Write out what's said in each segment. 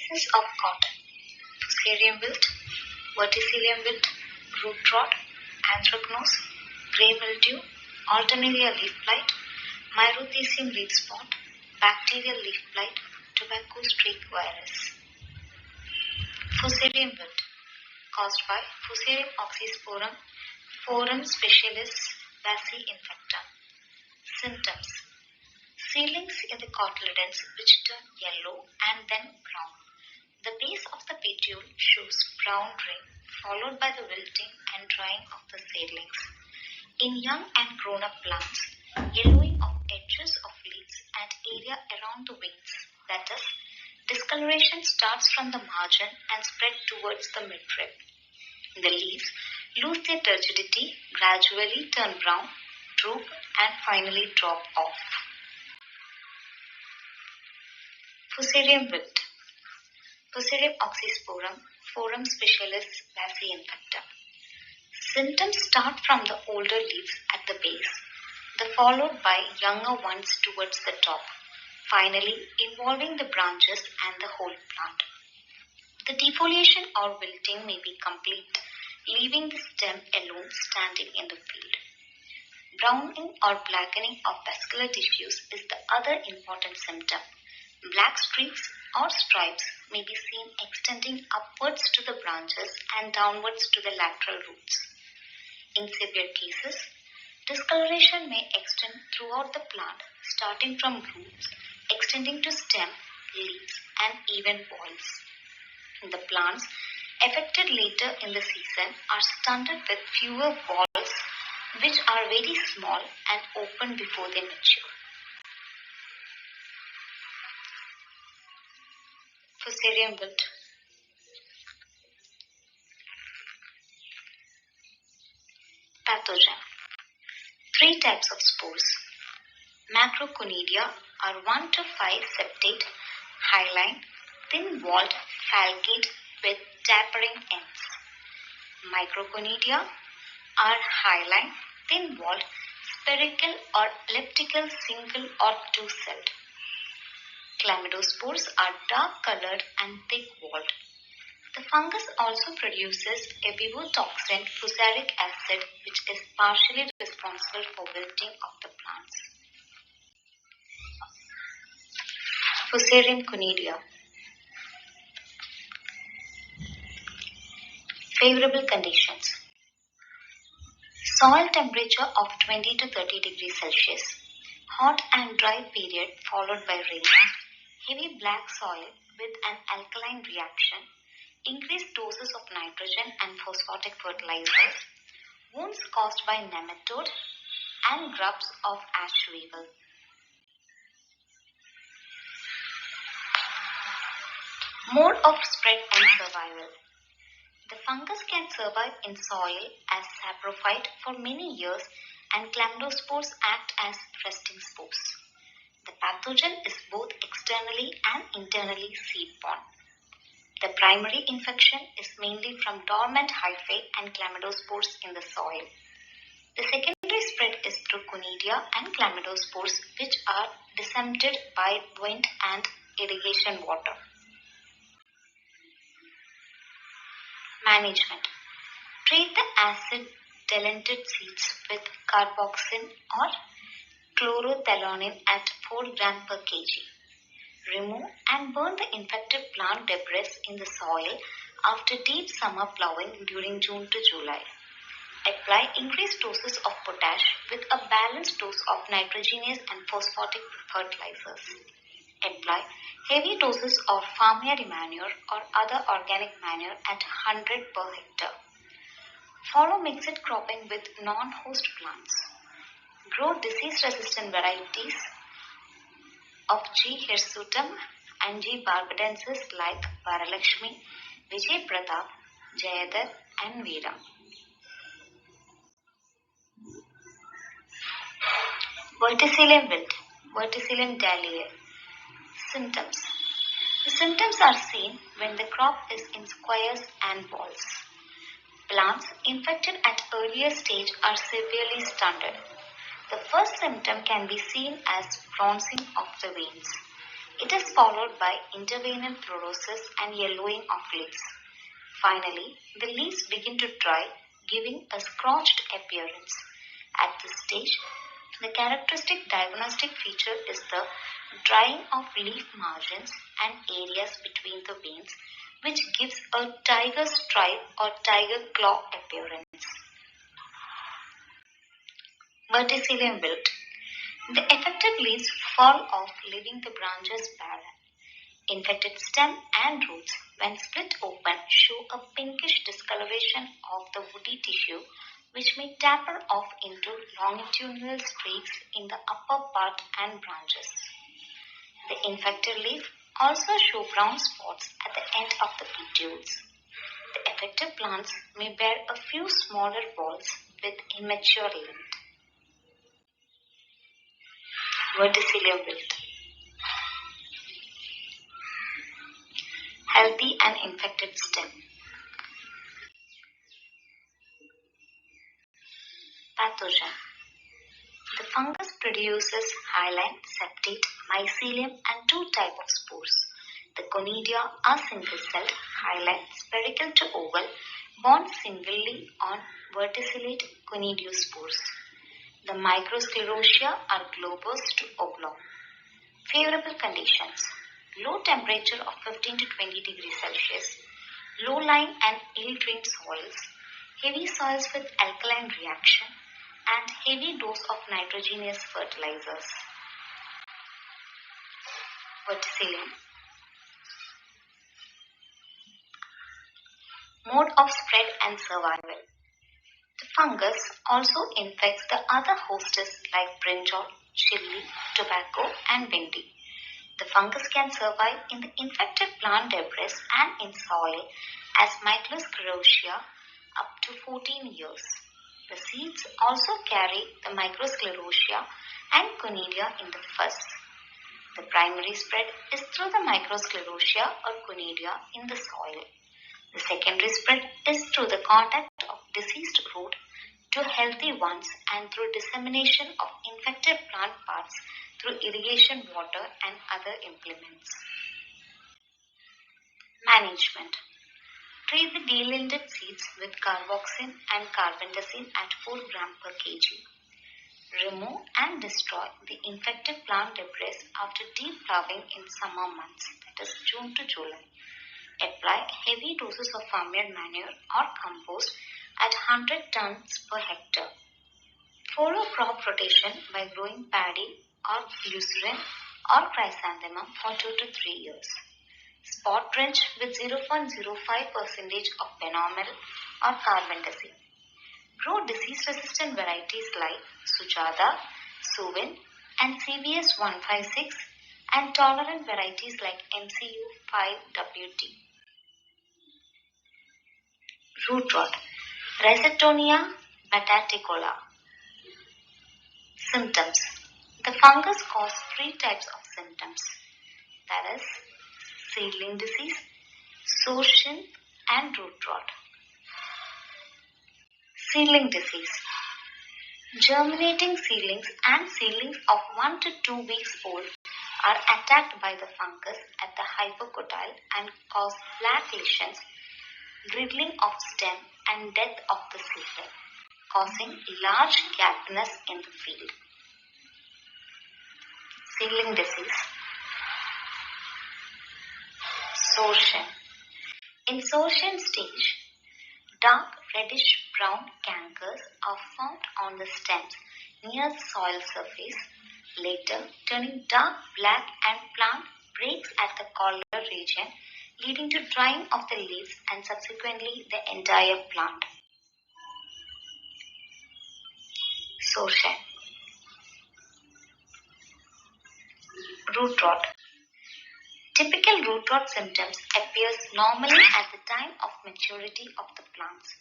Diseases of cotton: Fusarium wilt, Verticillium wilt, root rot, Anthracnose, grey mildew, Alternaria leaf blight, Myrothecium leaf spot, Bacterial leaf blight, tobacco streak virus. Fusarium wilt, caused by Fusarium oxysporum, Forum specialis vasi infecta. Symptoms: seedlings in the cotyledons which turn yellow and then brown. The base of the petiole shows brown ring followed by the wilting and drying of the seedlings. In young and grown-up plants, yellowing of edges of leaves and area around the wings, that is, discoloration starts from the margin and spread towards the midrib. The leaves lose their turgidity, gradually turn brown, droop, and finally drop off. Fusarium wilt. Fusarium oxysporum, Forum specialis vasi infecta. Symptoms start from the older leaves at the base, followed by younger ones towards the top, finally involving the branches and the whole plant. The defoliation or wilting may be complete, leaving the stem alone standing in the field. Browning or blackening of vascular tissues is the other important symptom. Black streaks or stripes may be seen extending upwards to the branches and downwards to the lateral roots. In severe cases, discoloration may extend throughout the plant, starting from roots, extending to stem, leaves, and even boils. The plants affected later in the season are stunted with fewer balls, which are very small and open before they mature. Fusarium wilt. Pathogen. 3 types of spores. Macroconidia are 1 to 5 septate, hyaline, thin-walled falcate with tapering ends. Microconidia are hyaline, thin-walled, spherical or elliptical single or two-celled. Chlamydospores are dark-colored and thick-walled. The fungus also produces a vivotoxin, fusaric acid, which is partially responsible for wilting of the plants. Fusarium conidia. Favorable conditions. Soil temperature of 20 to 30 degrees Celsius. Hot and dry period followed by rain. Heavy black soil with an alkaline reaction. Increased doses of nitrogen and phosphatic fertilizers. Wounds caused by nematode and grubs of ash weevil. Mode of spread and survival. The fungus can survive in soil as saprophyte for many years, and chlamydospores act as resting spores. The pathogen is both externally and internally seed-borne. The primary infection is mainly from dormant hyphae and chlamydospores in the soil. The secondary spread is through conidia and chlamydospores, which are disseminated by wind and irrigation water. Management. Treat the acid-diluted seeds with carboxin or chlorothalonil at 4 gram per kg. Remove and burn the infected plant debris in the soil after deep summer plowing during June to July. Apply increased doses of potash with a balanced dose of nitrogenous and phosphatic fertilizers. Apply heavy doses of farmyard manure or other organic manure at 100 per hectare. Follow mixed cropping with non-host plants. Grow disease-resistant varieties of G. hirsutum and G. barbadensis like Varalakshmi, Vijay Pratap, Jayadar and Veera. Verticillium wilt, Verticillium dahliae. Symptoms. The symptoms are seen when the crop is in squares and balls. Plants infected at earlier stage are severely stunted. The first symptom can be seen as bronzing of the veins. It is followed by intervenient chlorosis and yellowing of leaves. Finally, the leaves begin to dry, giving a scorched appearance. At this stage, the characteristic diagnostic feature is the drying of leaf margins and areas between the veins, which gives a tiger stripe or tiger claw appearance. Verticillium wilt. The affected leaves fall off, leaving the branches barren. Infected stem and roots, when split open, show a pinkish discoloration of the woody tissue, which may taper off into longitudinal streaks in the upper part and branches. The infected leaf also show brown spots at the end of the petioles. The affected plants may bear a few smaller balls with immature lint. Verticillium wilt. Healthy and infected stem. Pathogen. The fungus produces hyaline, septate, mycelium and two types of spores. The conidia are single-celled, hyaline, spherical to oval, borne singly on verticillate conidiospores. The microsclerotia are globose to oblong. Favorable conditions. Low temperature of 15 to 20 degrees Celsius, low-lying and ill-drained soils, heavy soils with alkaline reaction, and heavy dose of nitrogenous fertilizers. Verticillium. Mode of spread and survival. The fungus also infects the other hosts like brinjal, chili, tobacco, and bindi. The fungus can survive in the infected plant debris and in soil as microsclerotia up to 14 years. The seeds also carry the microsclerotia and conidia in the first. The primary spread is through the microsclerotia or conidia in the soil. The secondary spread is through the contact of diseased root to healthy ones and through dissemination of infected plant parts through irrigation water and other implements. Management. Treat the delended seeds with carboxin and carbendazim at 4 gram per kg. Remove and destroy the infected plant debris after deep ploughing in summer months, that is June to July. Apply heavy doses of farmyard manure or compost at 100 tons per hectare. Follow crop rotation by growing paddy or glycerin or chrysanthemum for 2 to 3 years. Spot drench with 0.05% of benomyl or carbendazim. Grow disease-resistant varieties like Sujata, Suvin and CVS 156 and tolerant varieties like MCU 5WT. Root rot. Rhizoctonia bataticola. Symptoms. The fungus causes 3 types of symptoms, that is seedling disease, sorsion and root rot. Seedling disease. Germinating seedlings and seedlings of 1 to 2 weeks old are attacked by the fungus at the hypocotyle and cause black lesions, griddling of stem and death of the seedling, causing large gapness in the field. Seedling disease. Sorsion. In sorsion stage, dark reddish-brown cankers are found on the stems near the soil surface, later turning dark black and plant breaks at the collar region, leading to drying of the leaves and subsequently the entire plant. Sorsion. Root rot. Typical root rot symptoms appears normally at the time of maturity of the plants.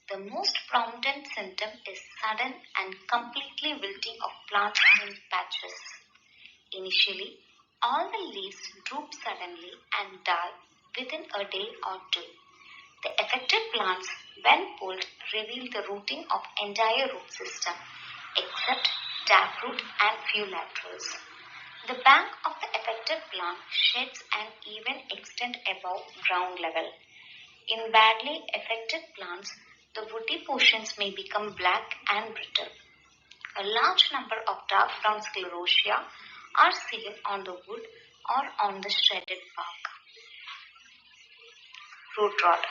The most prominent symptom is sudden and completely wilting of plants in patches. Initially, all the leaves droop suddenly and die within a day or two. The affected plants, when pulled, reveal the rooting of entire root system except taproot and few laterals. The bank of the affected plant sheds an even extent above ground level. In badly affected plants, the woody portions may become black and brittle. A large number of dark brown sclerotia are seen on the wood or on the shredded bark. Root rot.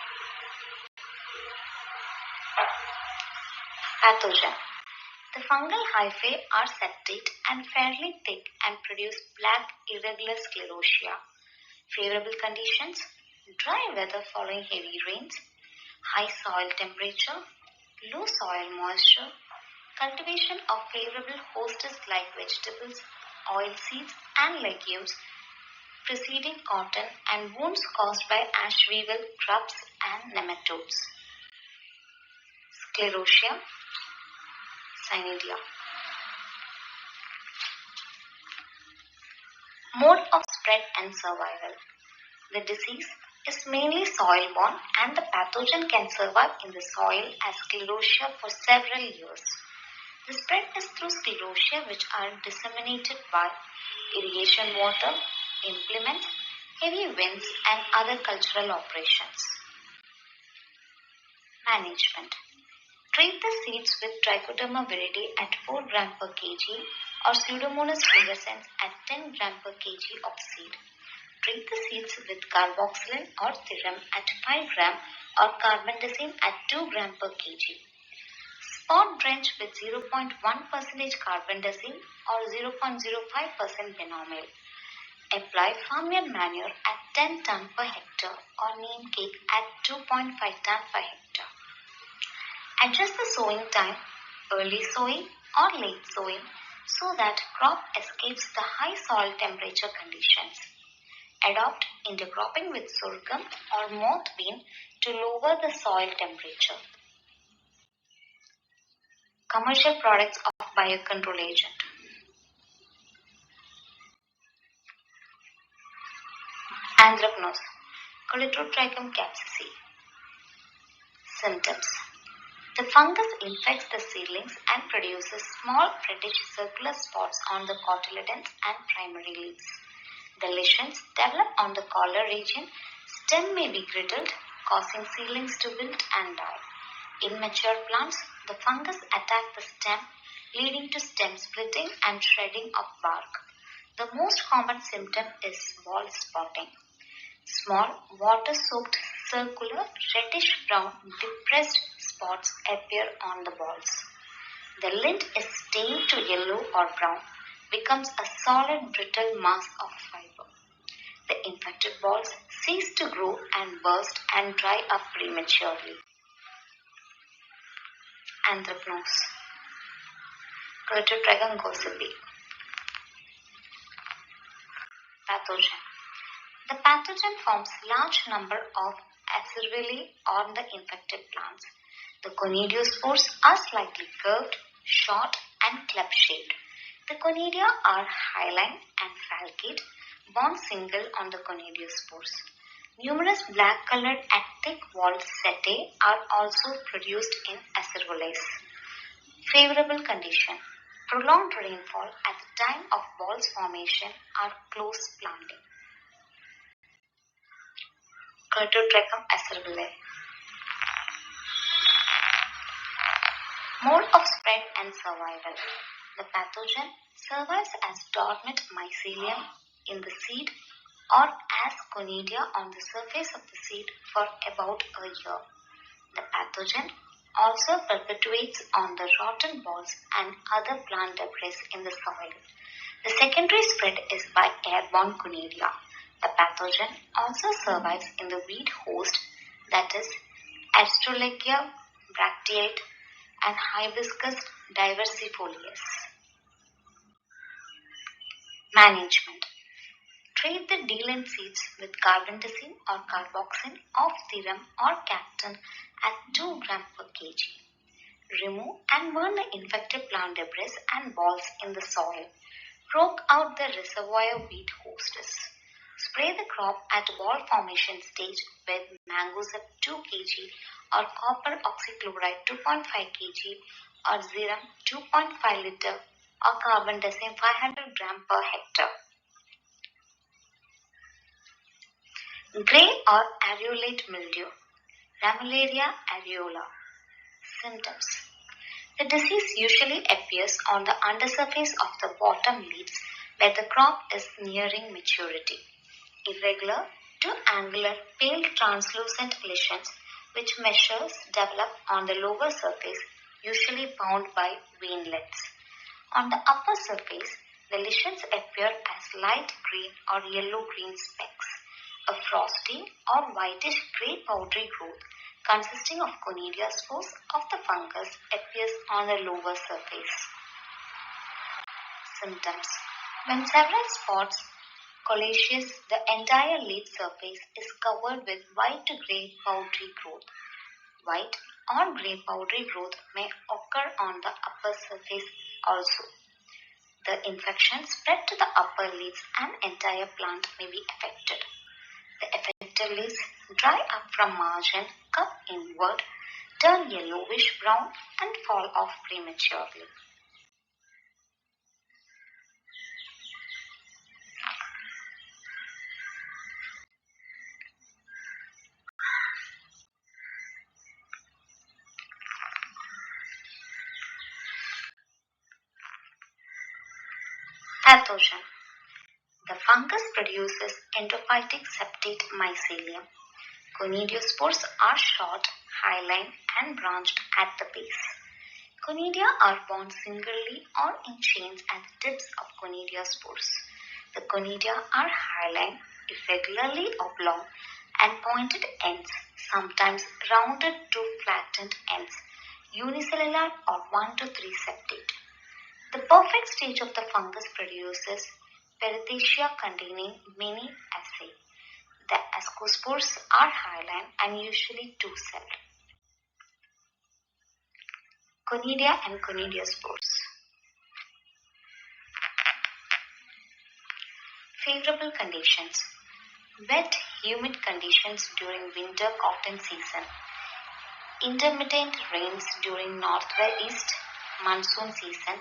Pathogen. The fungal hyphae are septate and fairly thick and produce black irregular sclerotia. Favorable conditions: dry weather following heavy rains, high soil temperature, low soil moisture, cultivation of favorable hosts like vegetables, oilseeds and legumes preceding cotton, and wounds caused by ash weevil, grubs and nematodes. Sclerotia cynidia. Mode of spread and survival. The disease is mainly soil-borne and the pathogen can survive in the soil as sclerotia for several years. The spread is through sclerotia which are disseminated by irrigation water, implements, heavy winds and other cultural operations. Management. Treat the seeds with Trichoderma viride at 4 gram per kg or Pseudomonas fluorescens at 10 gram per kg of seed. Treat the seeds with carboxylin or serum at 5 gram or carbendazim at 2 gram per kg. Spot drench with 0.1% carbendazim or 0.05% benomyl. Apply farmyard manure at 10 ton per hectare or neem cake at 2.5 ton per hectare. Adjust the sowing time, early sowing or late sowing, so that crop escapes the high soil temperature conditions. Adopt intercropping with sorghum or moth bean to lower the soil temperature. Commercial products of biocontrol agent. Anthracnose, Coleotrichum capsicum. Symptoms. The fungus infects the seedlings and produces small reddish circular spots on the cotyledons and primary leaves. The lesions develop on the collar region. Stem may be griddled, causing seedlings to wilt and die. In mature plants, the fungus attacks the stem, leading to stem splitting and shredding of bark. The most common symptom is ball spotting. Small, water-soaked, circular, reddish-brown, depressed spots appear on the balls. The lint is stained to yellow or brown, becomes a solid, brittle mass of fiber. The infected balls cease to grow and burst and dry up prematurely. Anthracnose, Coleotrichum gossypi. Pathogen. The pathogen forms large number of acervili on the infected plants. The conidiospores are slightly curved, short and club-shaped. The conidia are hyaline and falcate, borne single on the conidiospores. Numerous black-colored and thick-walled setae are also produced in acervoles. Favorable condition. Prolonged rainfall at the time of balls formation or close planting. Coleotrichum acervale. Mode of spread and survival. The pathogen survives as dormant mycelium in the seed or as conidia on the surface of the seed for about a year. The pathogen also perpetuates on the rotten balls and other plant debris in the soil. The secondary spread is by airborne conidia. The pathogen also survives in the weed host, that is, Astrologia bracteate and Hibiscus diversifolius. Management. Treat the dealant seeds with carbendazim or carboxyn of serum or captan at 2 gram per kg. Remove and burn the infected plant debris and balls in the soil. Poke out the reservoir weed hostes. Spray the crop at ball formation stage with Mangosep 2 kg or copper oxychloride 2.5 kg or serum 2.5 liter or carbendazim 500 gram per hectare. Grey or areolate mildew, Ramularia areola. Symptoms. The disease usually appears on the undersurface of the bottom leaves where the crop is nearing maturity. Irregular to angular pale translucent lesions which measures develop on the lower surface, usually bound by veinlets. On the upper surface, the lesions appear as light green or yellow-green specks. A frosty or whitish grey powdery growth consisting of conidia spores of the fungus appears on the lower surface. Symptoms. When several spots coliaceous, the entire leaf surface is covered with white to grey powdery growth. White or grey powdery growth may occur on the upper surface also. The infection spread to the upper leaves and entire plant may be affected. The affected leaves dry up from margin, cup inward, turn yellowish brown and fall off prematurely. Pathogen. The fungus produces endophytic septate mycelium. Conidiospores are short, hyaline and branched at the base. Conidia are borne singly or in chains at the tips of conidiospores. The conidia are hyaline, irregularly oblong and pointed ends, sometimes rounded to flattened ends, unicellular or 1 to 3 septate. The perfect stage of the fungus produces perithecia containing many asci. The ascospores are hyaline and usually two-celled. Conidia and conidiospores. Favorable conditions. Wet, humid conditions during winter cotton season. Intermittent rains during northwest monsoon season.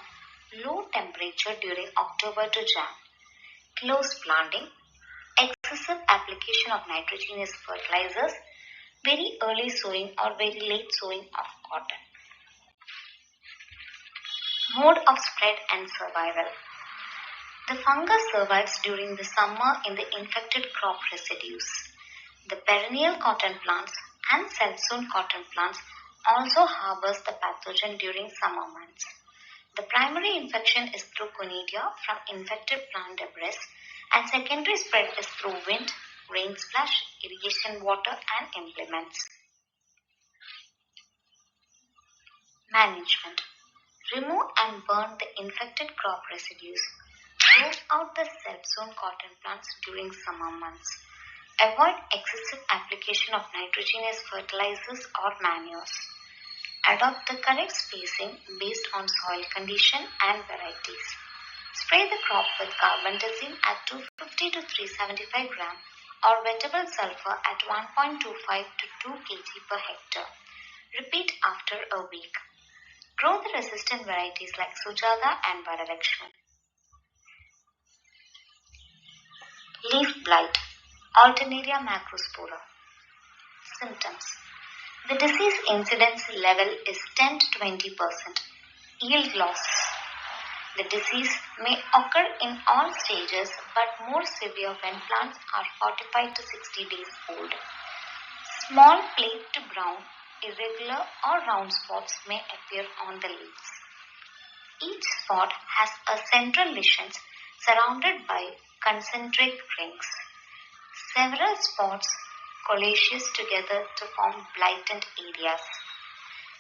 Low temperature during October to Jan. Close planting. Excessive application of nitrogenous fertilizers. Very early sowing or very late sowing of cotton. Mode of spread and survival. The fungus survives during the summer in the infected crop residues. The perennial cotton plants and self-sown cotton plants also harbors the pathogen during summer months. The primary infection is through conidia from infected plant debris and secondary spread is through wind, rain splash, irrigation water and implements. Management. Remove and burn the infected crop residues. Throw out the self-sown cotton plants during summer months. Avoid excessive application of nitrogenous fertilizers or manures. Adopt the correct spacing based on soil condition and varieties. Spray the crop with carbendazim at 250 to 375 gram or wettable sulfur at 1.25 to 2 kg per hectare. Repeat after a week. Grow the resistant varieties like Sujata and Varalakshmi. Leaf blight, Alternaria macrospora. Symptoms. The disease incidence level is 10 to 20%. Yield loss. The disease may occur in all stages but more severe when plants are 45 to 60 days old. Small plate to brown, irregular or round spots may appear on the leaves. Each spot has a central lesion surrounded by concentric rings. Several spots coliaceous together to form blighted areas.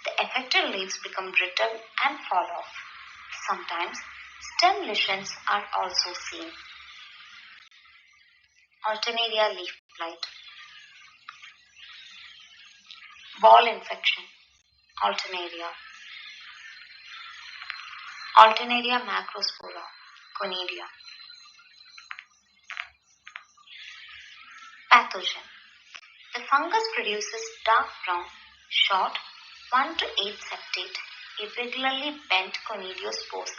The affected leaves become brittle and fall off. Sometimes stem lesions are also seen. Alternaria leaf blight. Ball infection. Alternaria. Alternaria macrospora. Conidia. Pathogen. The fungus produces dark brown, short, 1 to 8 septate, irregularly bent conidiospores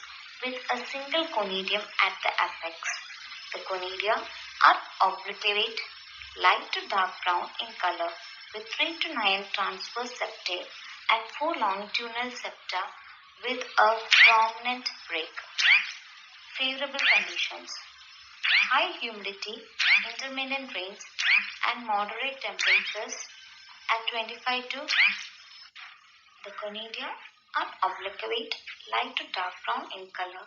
with a single conidium at the apex. The conidia are obliterate light to dark brown in color with 3 to 9 transverse septae and 4 longitudinal septa with a prominent break. Favorable conditions: high humidity, intermittent rains and moderate temperatures at 25 to. The conidia are obligate, light to dark brown in color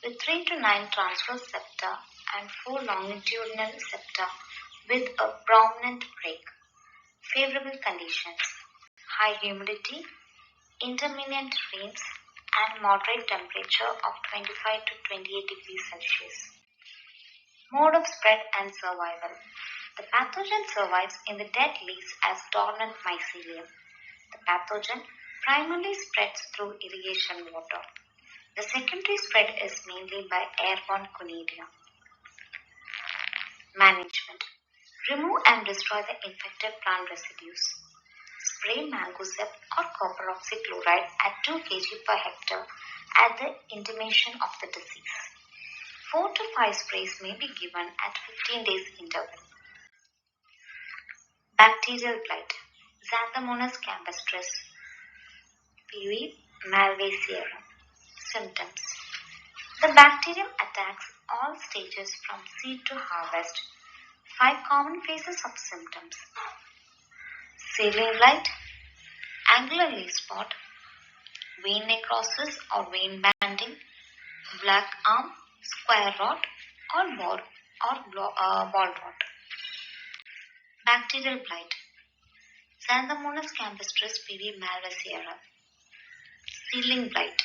with 3 to 9 transverse septa and 4 longitudinal septa with a prominent break. Favorable conditions: high humidity, intermittent rains and moderate temperature of 25 to 28 degrees Celsius. Mode of spread and survival. The pathogen survives in the dead leaves as dormant mycelium. The pathogen primarily spreads through irrigation water. The secondary spread is mainly by airborne conidia. Management: remove and destroy the infected plant residues. Spray mancozeb or copper oxychloride at 2 kg per hectare at the intimation of the disease. 4 to 5 sprays may be given at 15 days interval. Bacterial blight. Xanthomonas campestris. PV malvacearum. Symptoms. The bacterium attacks all stages from seed to harvest. 5 common phases of symptoms: seedling blight, angular leaf spot, vein necrosis or vein banding, black arm, square rot or ball rot. Bacterial blight. Xanthomonas campestris PV malvacearum. Seedling blight.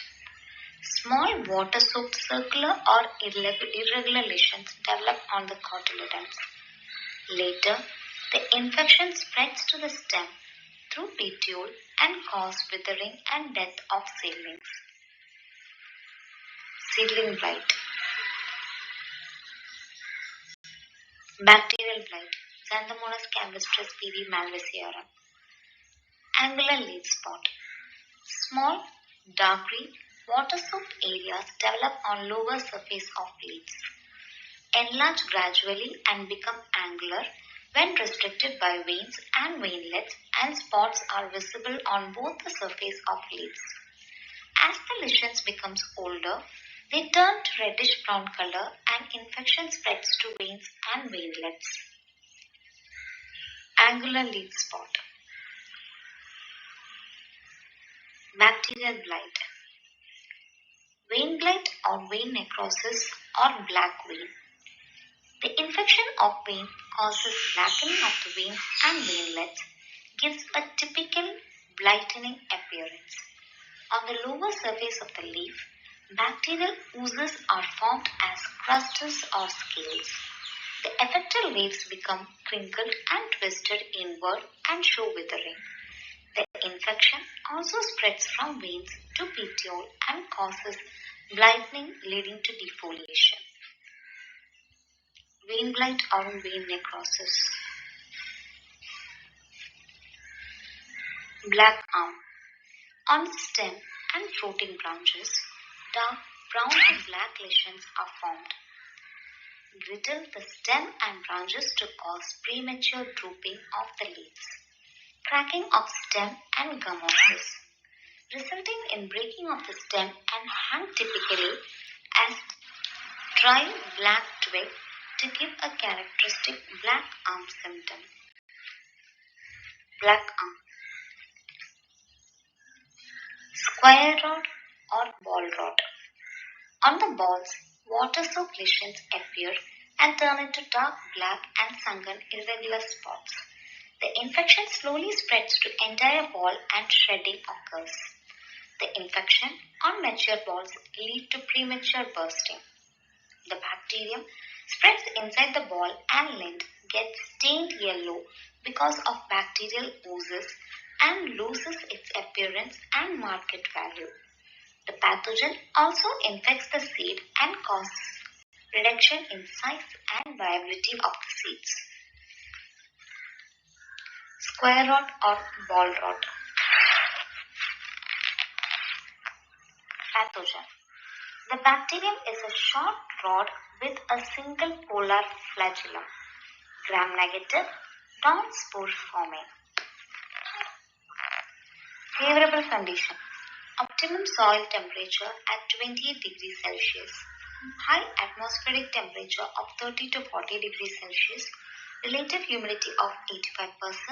Small water-soaked circular or irregular lesions develop on the cotyledons. Later, the infection spreads to the stem through petiole and cause withering and death of seedlings. Seedling blight. Bacterial blight. Xanthomonas campestris PV malvacearum. Angular leaf spot. Small, dark green, water-soaked areas develop on lower surface of leaves. Enlarge gradually and become angular when restricted by veins and veinlets, and spots are visible on both the surface of leaves. As the lesions becomes older, they turn to reddish brown color and infection spreads to veins and veinlets. Angular leaf spot. Bacterial blight. Vein blight or vein necrosis or black vein. The infection of vein causes blackening of the veins and veinlets, gives a typical blightening appearance. On the lower surface of the leaf, bacterial oozes are formed as crusts or scales. The affected leaves become crinkled and twisted inward and show withering. The infection also spreads from veins to petiole and causes blightening leading to defoliation. Vein blight or vein necrosis. Black arm. On the stem and fruiting branches, dark brown to black lesions are formed. Brittle the stem and branches to cause premature drooping of the leaves. Cracking of stem and gummosis, resulting in breaking of the stem and hang typically as dry black twig to give a characteristic black arm symptom. Black arm. Square rod or ball rod. On the balls, water-soaked lesions appear and turn into dark black and sunken irregular spots. The infection slowly spreads to entire ball and shredding occurs. The infection on mature balls lead to premature bursting. The bacterium spreads inside the ball and lint, gets stained yellow because of bacterial oozes and loses its appearance and market value. The pathogen also infects the seed and causes reduction in size and viability of the seeds. Square rot or ball rot. Pathogen. The bacterium is a short rod with a single polar flagellum, gram-negative, Non-spore forming. Favorable condition. Optimum soil temperature at 28 degrees Celsius. High atmospheric temperature of 30 to 40 degrees Celsius. Relative humidity of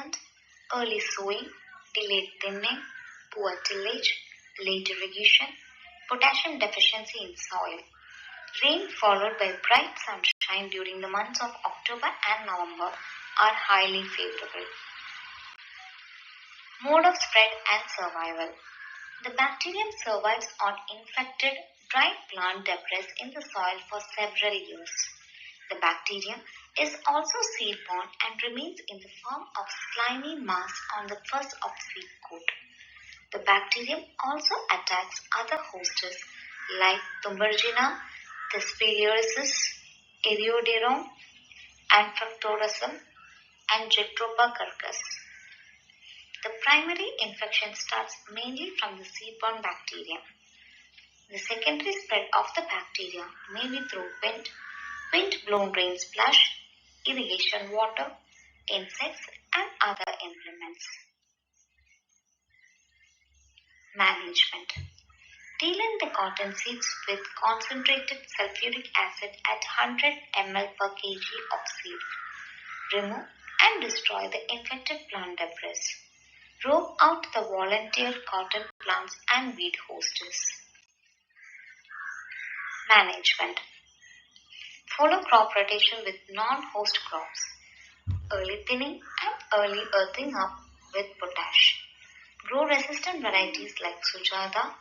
85%. Early sowing. Delayed thinning. Poor tillage. Late irrigation. Potassium deficiency in soil. Rain followed by bright sunshine during the months of October and November are highly favorable. Mode of spread and survival. The bacterium survives on infected, dry plant debris in the soil for several years. The bacterium is also seed-borne and remains in the form of slimy mass on the first of seed coat. The bacterium also attacks other hosts like Tumbergina, Thesperiosis, Erioderum, Anthracnose, and Jectropa curcus. The primary infection starts mainly from the seed-borne bacterium. The secondary spread of the bacteria may be through wind-blown rain splash, irrigation water, insects, and other implements. Management. Deal in the cotton seeds with concentrated sulfuric acid at 100 ml per kg of seed. Remove and destroy the infected plant debris. Rope out the volunteer cotton plants and weed hosts. Management. Follow crop rotation with non-host crops. Early thinning and early earthing up with potash. Grow resistant varieties like Sujata,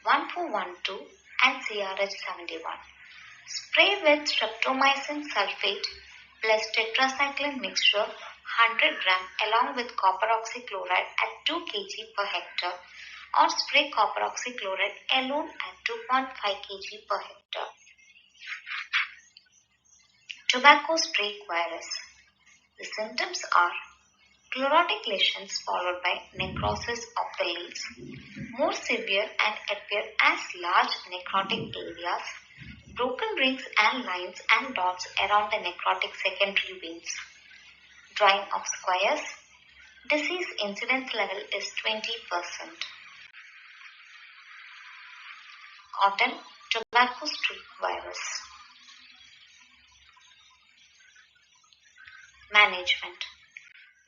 1412 and CRH71. Spray with streptomycin sulfate plus tetracycline mixture 100 gram along with copper oxychloride at 2 kg per hectare or spray copper oxychloride alone at 2.5 kg per hectare. Tobacco streak virus. The symptoms are chlorotic lesions followed by necrosis of the leaves, more severe and appear as large necrotic areas, broken rings and lines and dots around the necrotic secondary veins. Drying of squares. Disease incidence level is 20%. Cotton tobacco streak virus. Management.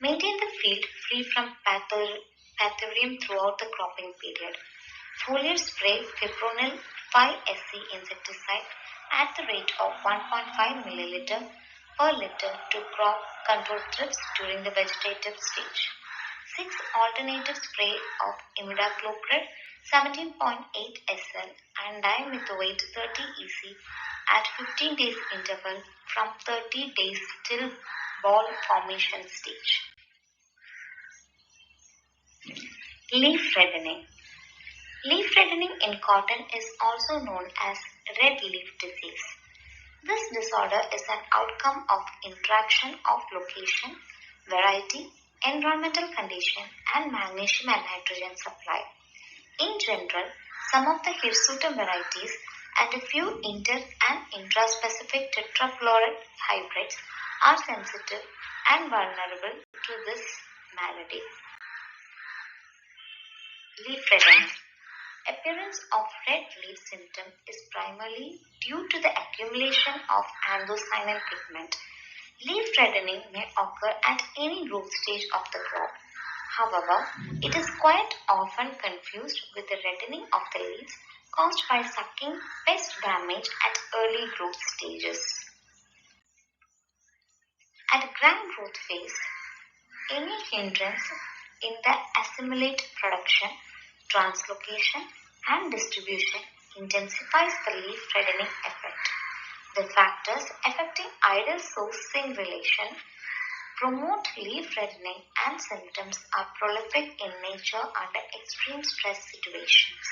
Maintain the field free from Fusarium throughout the cropping period. Foliar spray fipronil 5-SC insecticide at the rate of 1.5 ml per liter to crop control thrips during the vegetative stage. 6 alternative spray of imidacloprid 17.8 SL and dimethoate 30 EC at 15 days interval from 30 days till ball formation stage. Leaf reddening. Leaf reddening in cotton is also known as red leaf disease. This disorder is an outcome of interaction of location, variety, environmental condition, and magnesium and nitrogen supply. In general, some of the hirsutum varieties and a few inter- and intraspecific tetrafluoride hybrids are sensitive and vulnerable to this malady. Leaf reddening. Appearance of red leaf symptom is primarily due to the accumulation of anthocyanin pigment. Leaf reddening may occur at any growth stage of the crop. However, it is quite often confused with the reddening of the leaves caused by sucking pest damage at early growth stages. At grand growth phase, any hindrance in the assimilate production, translocation, and distribution intensifies the leaf reddening effect. The factors affecting ideal sourcing relation promote leaf reddening and symptoms are prolific in nature under extreme stress situations.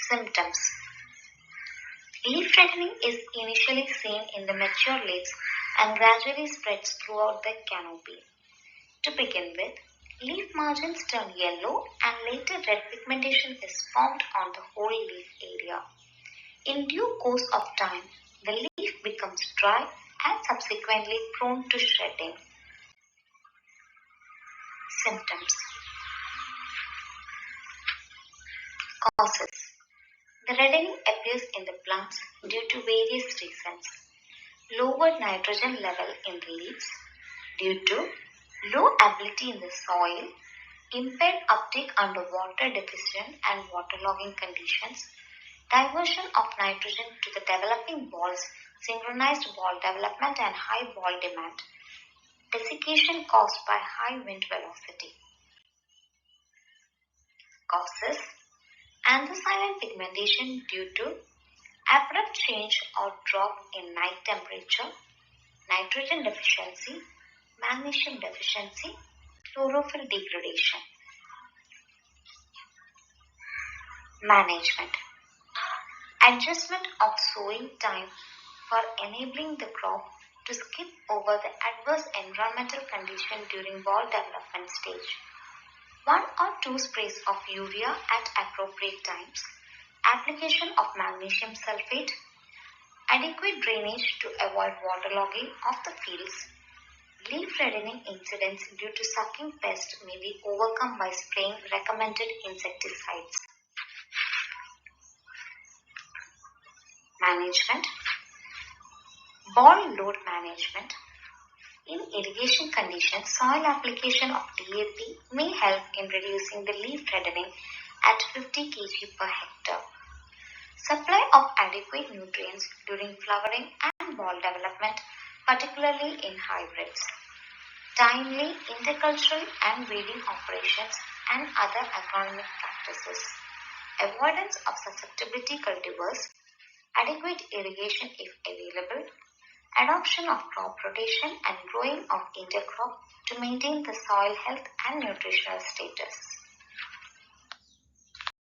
Symptoms. Leaf reddening is initially seen in the mature leaves and gradually spreads throughout the canopy. To begin with, leaf margins turn yellow and later red pigmentation is formed on the whole leaf area. In due course of time, the leaf becomes dry and subsequently prone to shedding. Symptoms. Causes. The reddening appears in the plants due to various reasons. Lowered nitrogen level in the leaves due to low ability in the soil, impaired uptake under water deficient and waterlogging conditions, diversion of nitrogen to the developing balls, synchronized ball development and high ball demand, desiccation caused by high wind velocity. Causes. Anthracnose pigmentation due to abrupt change or drop in night temperature, nitrogen deficiency, magnesium deficiency, chlorophyll degradation. Management. Adjustment of sowing time for enabling the crop to skip over the adverse environmental condition during ball development stage. 1 or 2 sprays of urea at appropriate times, application of magnesium sulfate, adequate drainage to avoid waterlogging of the fields. Leaf reddening incidents due to sucking pest may be overcome by spraying recommended insecticides. Management. Ball load management. In irrigation conditions, soil application of DAP may help in reducing the leaf reddening at 50 kg per hectare. Supply of adequate nutrients during flowering and ball development, particularly in hybrids. Timely intercultural and breeding operations and other agronomic practices. Avoidance of susceptibility cultivars. Adequate irrigation if available. Adoption of crop rotation and growing of intercrop to maintain the soil health and nutritional status.